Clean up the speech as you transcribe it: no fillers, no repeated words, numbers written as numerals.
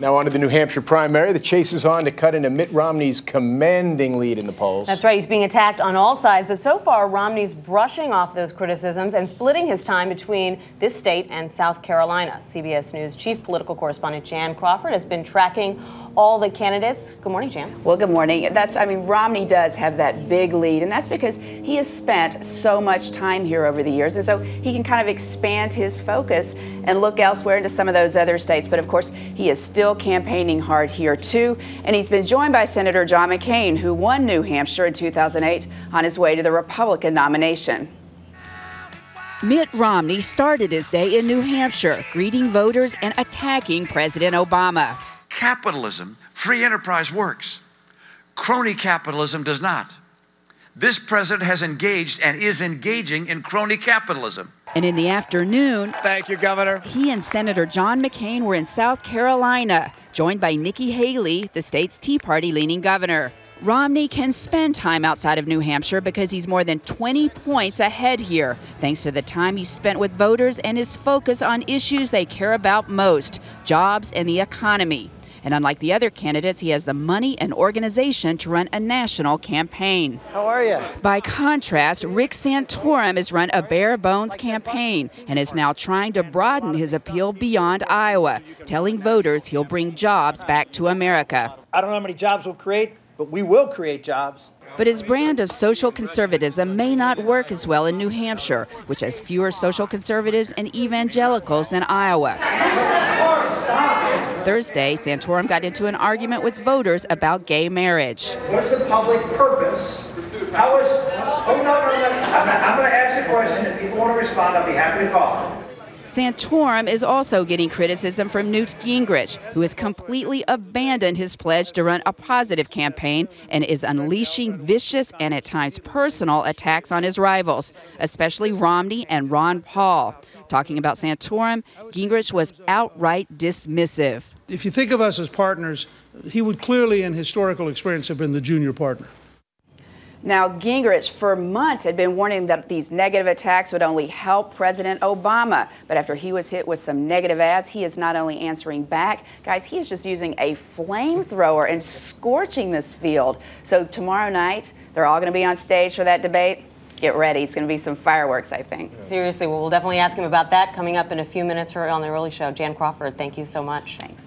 Now on to the New Hampshire primary. The chase is on to cut into Mitt Romney's commanding lead in the polls. That's right. He's being attacked on all sides, but so far Romney's brushing off those criticisms and splitting his time between this state and South Carolina. CBS News chief political correspondent Jan Crawford has been tracking all the candidates. Good morning, Jan. Well, good morning. Romney does have that big lead, and that's because he has spent so much time here over the years, and so he can kind of expand his focus and look elsewhere into some of those other states. But of course, he is still campaigning hard here too, and he's been joined by Senator John McCain, who won New Hampshire in 2008 on his way to the Republican nomination. Mitt Romney started his day in New Hampshire, greeting voters and attacking President Obama. Capitalism, free enterprise works. Crony capitalism does not. This president has engaged and is engaging in crony capitalism. And in the afternoon, thank you, Governor, he and Senator John McCain were in South Carolina, joined by Nikki Haley, the state's Tea Party-leaning governor. Romney can spend time outside of New Hampshire because he's more than 20 points ahead here, thanks to the time he spent with voters and his focus on issues they care about most, jobs and the economy. And unlike the other candidates, he has the money and organization to run a national campaign. How are you? By contrast, Rick Santorum has run a bare-bones campaign and is now trying to broaden his appeal beyond Iowa, telling voters he'll bring jobs back to America. I don't know how many jobs we'll create, but we will create jobs. But his brand of social conservatism may not work as well in New Hampshire, which has fewer social conservatives and evangelicals than Iowa. Thursday, Santorum got into an argument with voters about gay marriage. What's the public purpose? How is... I'm going to ask the question. If people want to respond, I'll be happy to call. Santorum is also getting criticism from Newt Gingrich, who has completely abandoned his pledge to run a positive campaign and is unleashing vicious and at times personal attacks on his rivals, especially Romney and Ron Paul. Talking about Santorum, Gingrich was outright dismissive. If you think of us as partners, he would clearly, in historical experience, have been the junior partner. Now, Gingrich, for months, had been warning that these negative attacks would only help President Obama. But after he was hit with some negative ads, he is not only answering back, guys, he is just using a flamethrower and scorching this field. So tomorrow night, they're all going to be on stage for that debate. Get ready. It's going to be some fireworks, I think. Seriously, well, we'll definitely ask him about that coming up in a few minutes on the Early Show. Jan Crawford, thank you so much. Thanks.